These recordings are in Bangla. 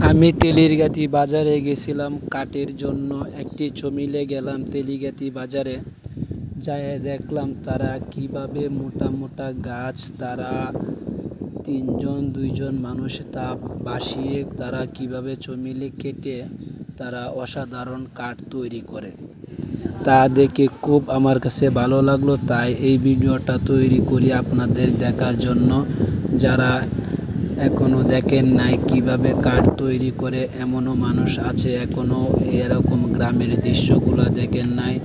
আমি তেলিরগাতি বাজারে গেছিলাম কাঠের জন্য। একটি জমিলে গেলাম তেলিগাতি বাজারে। যায় দেখলাম তারা কিভাবে মোটা মোটা গাছ, তারা দুইজন মানুষ তা বাসিয়ে তারা কিভাবে জমিলে কেটে তারা অসাধারণ কাঠ তৈরি করে, তা দেখে খুব আমার কাছে ভালো লাগলো। তাই এই ভিডিওটা তৈরি করি আপনাদের দেখার জন্য। যারা এখনো দেখেন নাই কিভাবে কাঠ তৈরি করে, এমনও মানুষ আছে এখনো এরকম গ্রামের দৃশ্যগুলো দেখেন নাই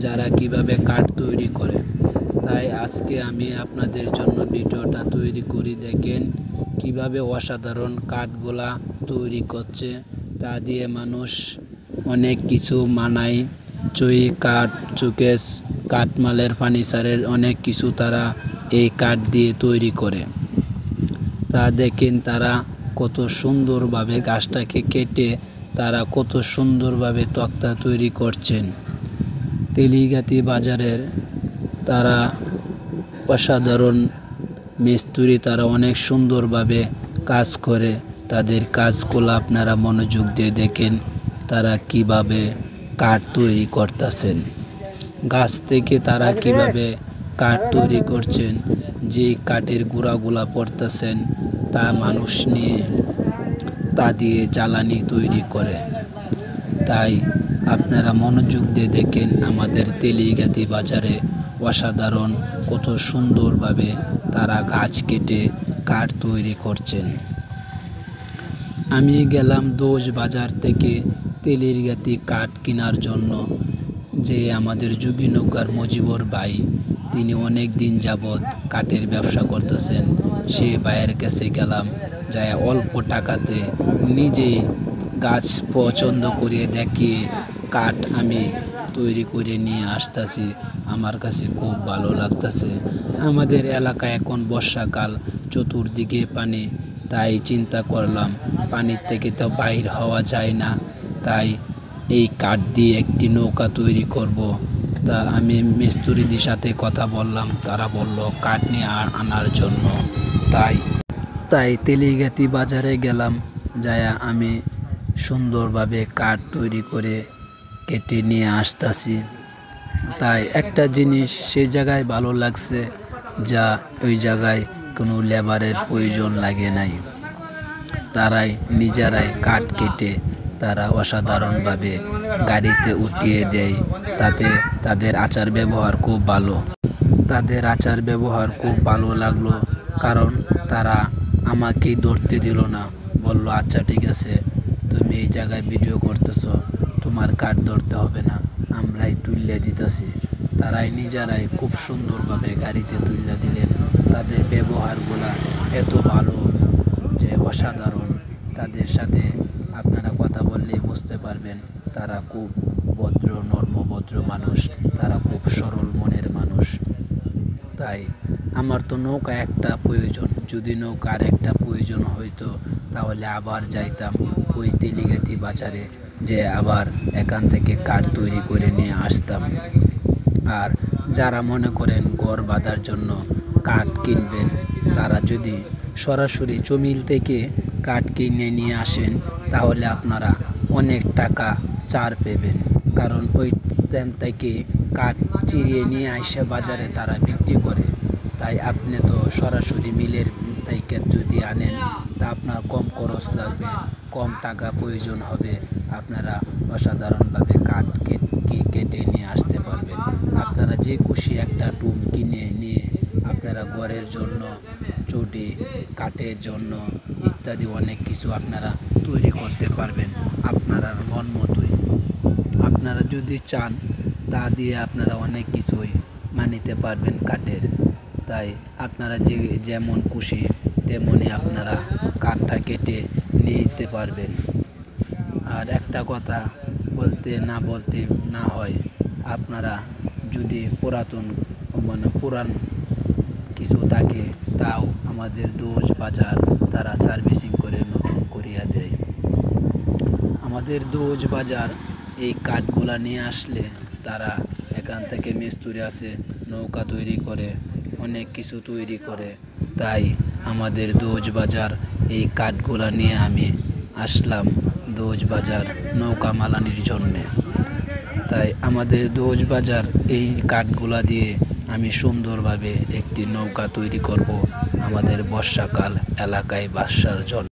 যারা কিভাবে কাঠ তৈরি করে। তাই আজকে আমি আপনাদের জন্য ভিডিওটা তৈরি করি। দেখেন কিভাবে অসাধারণ কাঠগুলা তৈরি করছে, তা দিয়ে মানুষ অনেক কিছু মানায়। কাঠ, চুকেস, কাঠমালের ফার্নিচারের অনেক কিছু তারা এই কাঠ দিয়ে তৈরি করে। তা দেখেন তারা কত সুন্দরভাবে গাছটাকে কেটে তারা কত সুন্দরভাবে তক্তা তৈরি করছেন। তেলিগাতি বাজারের তারা অসাধারণ মিস্ত্রি, তারা অনেক সুন্দরভাবে কাজ করে। তাদের কাজগুলো আপনারা মনোযোগ দিয়ে দেখেন তারা কিভাবে কাঠ তৈরি করতেছেন। গাছ থেকে তারা কিভাবে কাঠ তৈরি করছেন, যে কাঠের গুঁড়াগুলা পড়তেছেন তা মানুষ নিয়ে তা দিয়ে জ্বালানি তৈরি করে। তাই আপনারা মনোযোগ দিয়ে দেখেন আমাদের তেলিগাতি বাজারে অসাধারণ কত সুন্দরভাবে তারা গাছ কেটে কাঠ তৈরি করছেন। আমি গেলাম দোষ বাজার থেকে তেলিরগাতি কাঠ কেনার জন্য। যে আমাদের যোগীনগর মজিবর ভাই, তিনি অনেক দিন যাবৎ কাঠের ব্যবসা করতেছেন। সে ভাইয়ের কাছে গেলাম, যাই অল্প টাকাতে নিজেই গাছ পছন্দ করে দেখিয়ে কাঠ আমি তৈরি করে নিয়ে আসতেছি। আমার কাছে খুব ভালো লাগতেছে। আমাদের এলাকায় এখন বর্ষাকাল, চতুর্দিকে পানি। তাই চিন্তা করলাম পানির থেকে তো বাইর হওয়া যায় না, তাই এই কাঠ দিয়ে একটি নৌকা তৈরি করব। তা আমি মিস্ত্রিদের সাথে কথা বললাম, তারা বলল কাঠ নিয়ে আনার জন্য। তাই তেলিগাতি বাজারে গেলাম, যায়া আমি সুন্দরভাবে কাঠ তৈরি করে কেটে নিয়ে আসতেছি। তাই একটা জিনিস সে জায়গায় ভালো লাগছে, যা ওই জায়গায় কোনো লেবারের প্রয়োজন লাগে নাই। তারাই নিজেরাই কাঠ কেটে তারা অসাধারণভাবে গাড়িতে উঠিয়ে দেয়। তাতে তাদের আচার ব্যবহার খুব ভালো। তাদের আচার ব্যবহার খুব ভালো লাগলো, কারণ তারা আমাকেই ধরতে দিল না। বলল, আচ্ছা ঠিক আছে, তুমি এই জায়গায় ভিডিও করতেছো, তোমার কাঠ ধরতে হবে না, আমরাই তুলে দিতেছি। তারাই নিজেরাই খুব সুন্দরভাবে গাড়িতে তুলে দিলেন। তাদের ব্যবহারগুলা এত ভালো যে অসাধারণ। তাদের সাথে আপনারা কথা বললেই বুঝতে পারবেন তারা খুব ভদ্র, নর্মভদ্র মানুষ, তারা খুব সরল মনের মানুষ। তাই আমার তো নৌকা একটা প্রয়োজন, যদি নৌকার একটা প্রয়োজন হইতো তাহলে আবার যাইতাম ওই তেলিগাতি বাজারে, যে আবার এখান থেকে কাঠ তৈরি করে নিয়ে আসতাম। আর যারা মনে করেন ঘর বাঁধার জন্য কাঠ কিনবেন, তারা যদি সরাসরি জমিল থেকে কাঠ কিনে নিয়ে আসেন তাহলে আপনারা অনেক টাকা ছাড় পেবেন। কারণ ওই থেকে কাঠ চিরিয়ে নিয়ে আসে বাজারে তারা বিক্রি করে। তাই আপনি তো সরাসরি মিলের থেকে যদি আনেন তা আপনার কম খরচ লাগবে, কম টাকা প্রয়োজন হবে। আপনারা অসাধারণভাবে কাঠ কেটে নিয়ে আসতে পারবেন। আপনারা যে খুশি একটা টুম কিনে নিয়ে আপনারা ঘরের জন্য, চটি, কাঠের জন্য ইত্যাদি অনেক কিছু আপনারা তৈরি করতে পারবেন আপনারা মন মতোই। আপনারা যদি চান তা দিয়ে আপনারা অনেক কিছুই মানিতে পারবেন কাঠের। তাই আপনারা যেমন খুশি তেমনই আপনারা কাঠটা কেটে নিতে পারবেন। আর একটা কথা বলতে না হয়, আপনারা যদি পুরান কিছু থাকে তাও আমাদের দোষ বাজার তারা সার্ভিসিং করে নতুন করিয়া দেয়। আমাদের দোষ বাজার এই কাঠগুলা নিয়ে আসলে তারা এখান থেকে মিস্ত্রি আছে, নৌকা তৈরি করে, অনেক কিছু তৈরি করে। তাই আমাদের দোষ বাজার এই কাঠগুলা নিয়ে আমি আসলাম দোজ বাজার নৌকা মালানির জন্যে। তাই আমাদের দোজ বাজার এই কাঠগুলা দিয়ে আমি সুন্দরভাবে একটি নৌকা তৈরি করব আমাদের বর্ষাকাল এলাকায় বাসার জন্য।